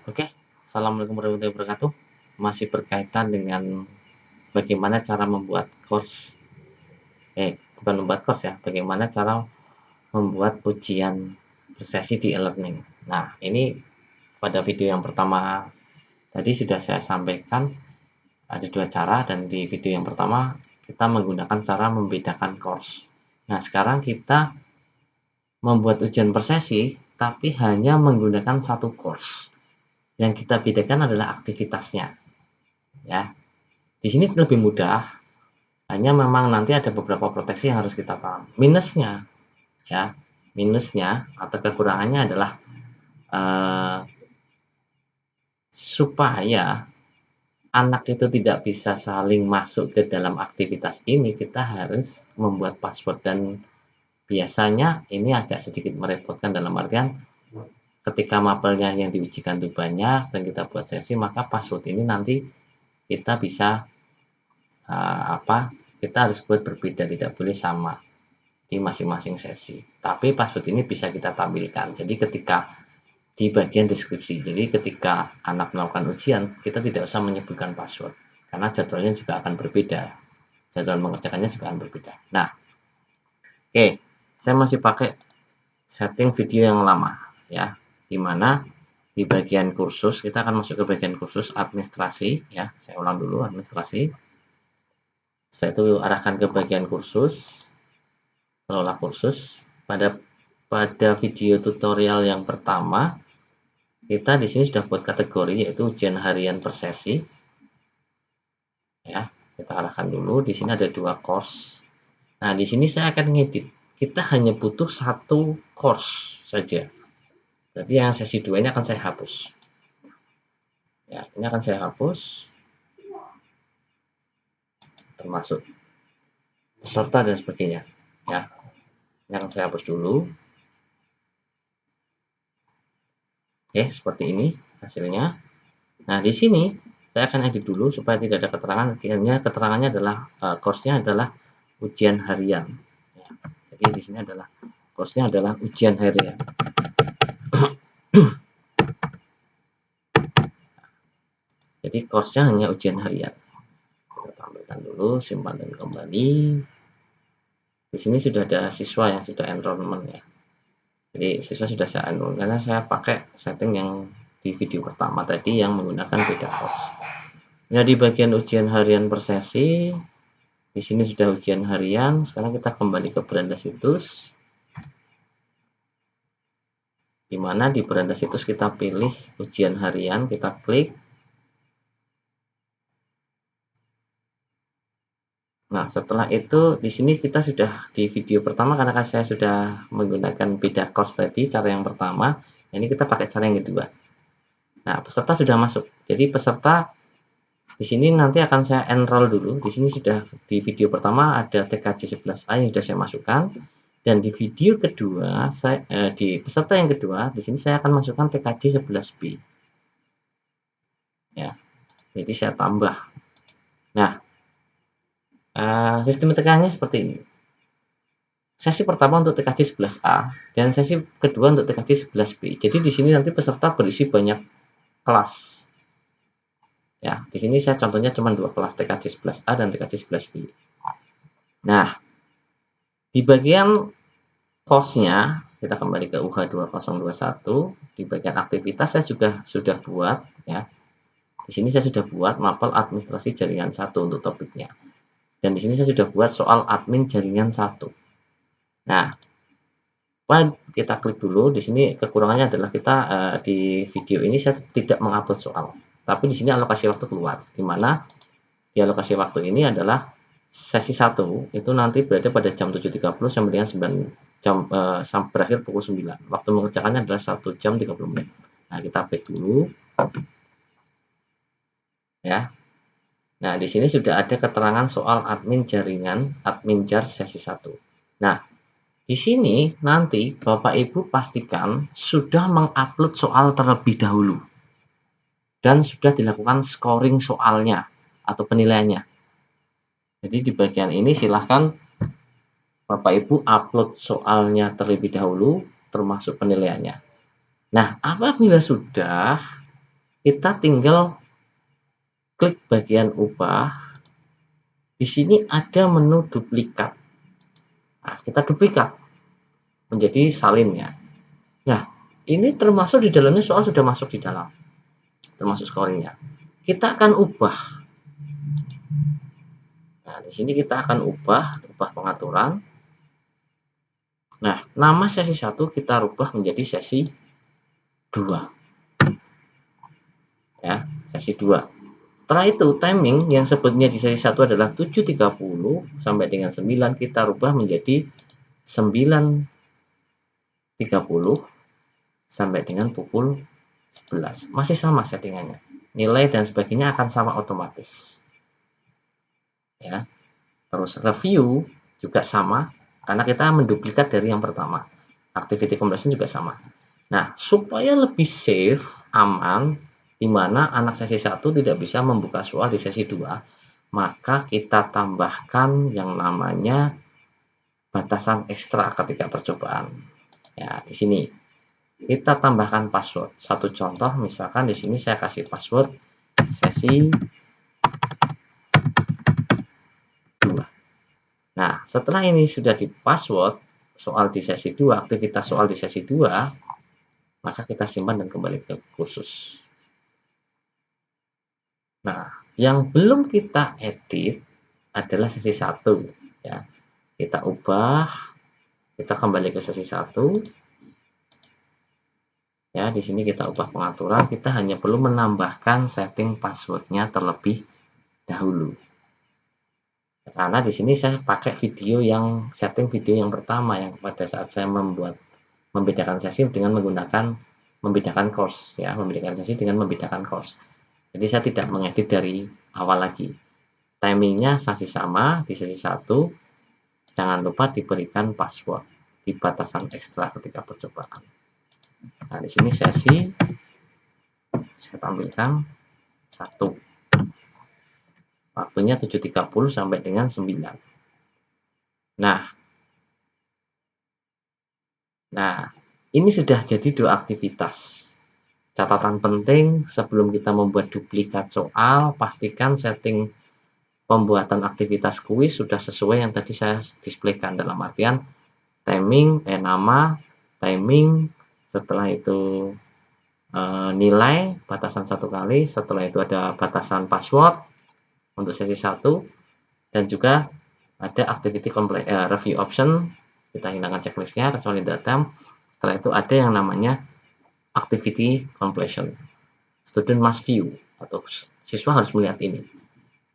Oke, assalamualaikum warahmatullahi wabarakatuh. Masih berkaitan dengan bagaimana cara membuat course, bukan membuat course ya, bagaimana cara membuat ujian bersesi di e-learning. Nah, ini pada video yang pertama tadi sudah saya sampaikan ada dua cara, dan di video yang pertama kita menggunakan cara membedakan course. Nah, sekarang kita membuat ujian bersesi, tapi hanya menggunakan satu course. Yang kita bedakan adalah aktivitasnya, ya. Di sini lebih mudah, hanya memang nanti ada beberapa proteksi yang harus kita paham. Minusnya, ya, minusnya atau kekurangannya adalah eh, supaya anak itu tidak bisa saling masuk ke dalam aktivitas ini, kita harus membuat password, dan biasanya ini agak sedikit merepotkan dalam artian ketika mapelnya yang diujikan itu banyak dan kita buat sesi, maka password ini nanti kita bisa kita harus buat berbeda, tidak boleh sama di masing-masing sesi. Tapi password ini bisa kita tampilkan. Jadi ketika di bagian deskripsi, jadi ketika anak melakukan ujian, kita tidak usah menyebutkan password karena jadwalnya juga akan berbeda. Jadwal mengerjakannya juga akan berbeda. Nah, oke, saya masih pakai setting video yang lama, ya, dimana di bagian kursus kita akan masuk ke bagian kursus administrasi, ya. Saya ulang dulu, administrasi. Saya itu arahkan ke bagian kursus, kelola kursus. Pada video tutorial yang pertama, kita di sini sudah buat kategori yaitu ujian harian per sesi. Ya, kita arahkan dulu. Di sini ada dua course. Nah, di sini saya akan ngedit. Kita hanya butuh satu course saja. Berarti yang sesi 2 ini akan saya hapus. Ya, ini akan saya hapus. Termasuk peserta dan sebagainya. Ya, ini akan saya hapus dulu. Oke, seperti ini hasilnya. Nah, di sini saya akan edit dulu supaya tidak ada keterangan. Akhirnya keterangannya adalah course-nya adalah ujian harian. Ya, jadi di sini adalah course-nya adalah ujian harian. Jadi course-nya hanya ujian harian. Kita tampilkan dulu, simpan dan kembali. Di sini sudah ada siswa yang sudah enrollment, ya. Jadi siswa sudah saya enroll karena saya pakai setting yang di video pertama tadi yang menggunakan beda course. Nah, di bagian ujian harian per sesi, di sini sudah ujian harian. Sekarang kita kembali ke beranda situs. Di mana di beranda situs kita pilih ujian harian, kita klik. Nah, setelah itu di sini kita sudah di video pertama, karena kan saya sudah menggunakan beda course tadi, cara yang pertama. Ini kita pakai cara yang kedua. Nah, peserta sudah masuk. Jadi peserta di sini nanti akan saya enroll dulu. Di sini sudah di video pertama ada TKJ 11A yang sudah saya masukkan, dan di video kedua di peserta yang kedua di sini saya akan masukkan TKJ 11B. Ya. Jadi saya tambah. Nah, sistem tekanannya seperti ini. Sesi pertama untuk TKJ 11A dan sesi kedua untuk TKJ 11B. Jadi di sini nanti peserta berisi banyak kelas. Ya, di sini saya contohnya cuma dua kelas, TKJ 11A dan TKJ 11B. Nah, di bagian course-nya kita kembali ke UH 2021. Di bagian aktivitas saya juga sudah buat, ya. Di sini saya sudah buat mapel administrasi jaringan 1 untuk topiknya. Dan di sini saya sudah buat soal admin jaringan 1. Nah, kita klik dulu. Di sini kekurangannya adalah kita di video ini saya tidak mengupload soal. Tapi di sini alokasi waktu keluar. Di mana di alokasi waktu ini adalah sesi 1 itu nanti berada pada jam 7.30 sampai dengan 9 jam sampai berakhir pukul 9. Waktu mengerjakannya adalah 1 jam 30 menit. Nah, kita back dulu. Ya. Nah, di sini sudah ada keterangan soal admin jaringan, admin jar sesi 1. Nah, di sini nanti Bapak Ibu pastikan sudah mengupload soal terlebih dahulu dan sudah dilakukan scoring soalnya atau penilaiannya. Jadi di bagian ini silahkan Bapak Ibu upload soalnya terlebih dahulu termasuk penilaiannya. Nah, apabila sudah, kita tinggal klik bagian ubah. Di sini ada menu duplikat. Nah, kita duplikat menjadi salin ya. Nah, ini termasuk di dalamnya soal sudah masuk di dalam, termasuk scoringnya. Kita akan ubah. Nah, di sini kita akan ubah pengaturan. Nah, nama sesi 1 kita rubah menjadi sesi 2. Ya, sesi 2. Setelah itu timing yang sebetulnya di sesi 1 adalah 7.30 sampai dengan 9 kita rubah menjadi 9.30 sampai dengan pukul 11. Masih sama settingannya. Nilai dan sebagainya akan sama otomatis. Ya. Terus review juga sama karena kita menduplikat dari yang pertama. Activity completion juga sama. Nah, supaya lebih safe, aman, di mana anak sesi 1 tidak bisa membuka soal di sesi 2, maka kita tambahkan yang namanya batasan ekstra ketika percobaan. Ya, di sini kita tambahkan password. Satu contoh, misalkan di sini saya kasih password sesi 2. Nah, setelah ini sudah di password soal di sesi 2, aktivitas soal di sesi 2, maka kita simpan dan kembali ke kursus. Nah, yang belum kita edit adalah sesi 1 ya. Kita ubah, kita kembali ke sesi 1. Ya, di sini kita ubah pengaturan, kita hanya perlu menambahkan setting passwordnya terlebih dahulu. Karena di sini saya pakai video yang setting video yang pertama yang pada saat saya membedakan sesi dengan menggunakan membedakan course ya, membedakan sesi dengan membedakan course. Jadi saya tidak mengedit dari awal lagi. Timingnya masih sama di sesi 1. Jangan lupa diberikan password di batasan ekstra ketika percobaan. Nah, di sini sesi saya tampilkan 1. Waktunya 7.30 sampai dengan 9. Nah, ini sudah jadi 2 aktivitas. Catatan penting sebelum kita membuat duplikat soal, pastikan setting pembuatan aktivitas kuis sudah sesuai yang tadi saya displaykan, dalam artian timing, nama, timing, setelah itu nilai, batasan 1 kali, setelah itu ada batasan password untuk sesi 1, dan juga ada activity review option, kita hilangkan checklistnya, respond data. Setelah itu ada yang namanya activity completion. Student must view, atau siswa harus melihat ini.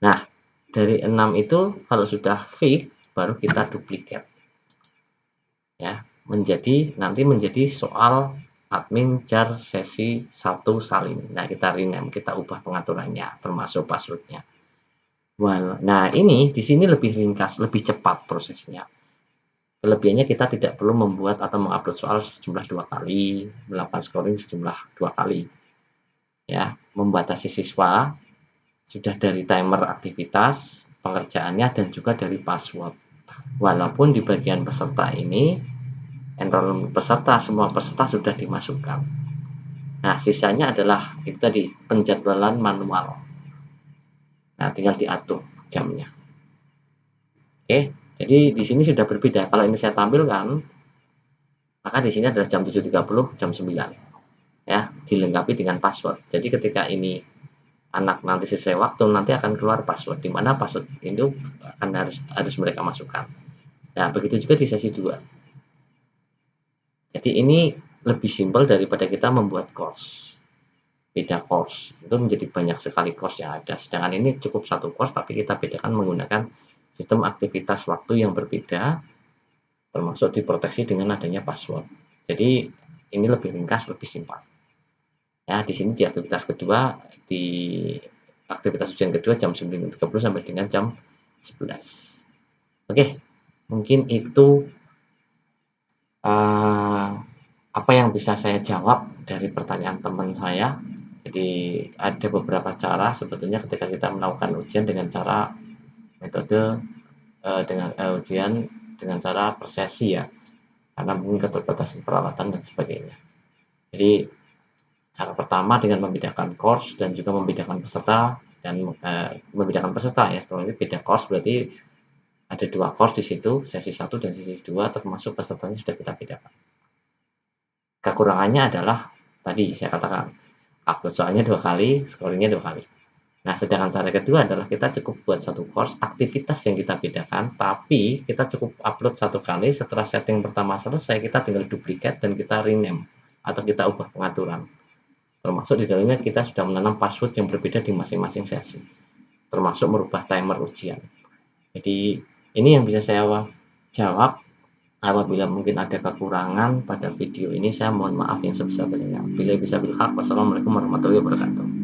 Nah, dari 6 itu kalau sudah fix, baru kita duplikat. Ya, nanti menjadi soal admin jar sesi 1 salin. Nah, kita rename, kita ubah pengaturannya, termasuk passwordnya. Nah, ini di sini lebih ringkas, lebih cepat prosesnya. Kelebihannya kita tidak perlu membuat atau mengupload soal sejumlah 2 kali, melakukan scoring sejumlah 2 kali. Ya, membatasi siswa sudah dari timer aktivitas, pengerjaannya, dan juga dari password. Walaupun di bagian peserta ini, enrollment peserta, semua peserta sudah dimasukkan. Nah, sisanya adalah itu tadi, penjadwalan manual. Nah, tinggal diatur jamnya. Oke, jadi di sini sudah berbeda. Kalau ini saya tampilkan, maka di sini adalah jam 7.30, jam 9. Ya, dilengkapi dengan password. Jadi ketika ini anak nanti sesuai waktu, nanti akan keluar password, di mana password itu akan harus mereka masukkan. Nah, begitu juga di sesi 2. Jadi ini lebih simpel daripada kita membuat course. Beda course, itu menjadi banyak sekali course yang ada. Sedangkan ini cukup satu course, tapi kita bedakan menggunakan sistem aktivitas waktu yang berbeda, termasuk diproteksi dengan adanya password. Jadi ini lebih ringkas, lebih simpel. Ya, di sini di aktivitas kedua, di aktivitas ujian kedua jam 9.30 sampai dengan jam 11. Oke, mungkin itu apa yang bisa saya jawab dari pertanyaan teman saya. Jadi ada beberapa cara sebetulnya ketika kita melakukan ujian dengan cara metode dengan ujian dengan cara per sesi ya, karena mungkin keterbatasan peralatan dan sebagainya. Jadi Cara pertama dengan membedakan course dan juga membedakan peserta dan, membedakan peserta ya, setelah itu beda course berarti ada 2 course di situ, sesi 1 dan sesi 2 termasuk pesertanya sudah kita bedakan. Kekurangannya adalah tadi saya katakan, upload soalnya 2 kali, scoring-nya 2 kali. Nah, sedangkan cara kedua adalah kita cukup buat satu course aktivitas yang kita bedakan, tapi kita cukup upload 1 kali, setelah setting pertama selesai, kita tinggal duplikat dan kita rename atau kita ubah pengaturan. Termasuk di dalamnya kita sudah menanam password yang berbeda di masing-masing sesi, termasuk merubah timer ujian. Jadi, ini yang bisa saya jawab. Apabila mungkin ada kekurangan pada video ini, saya mohon maaf yang sebesar-besarnya. Bila bisa bil haq, wassalamualaikum warahmatullahi wabarakatuh.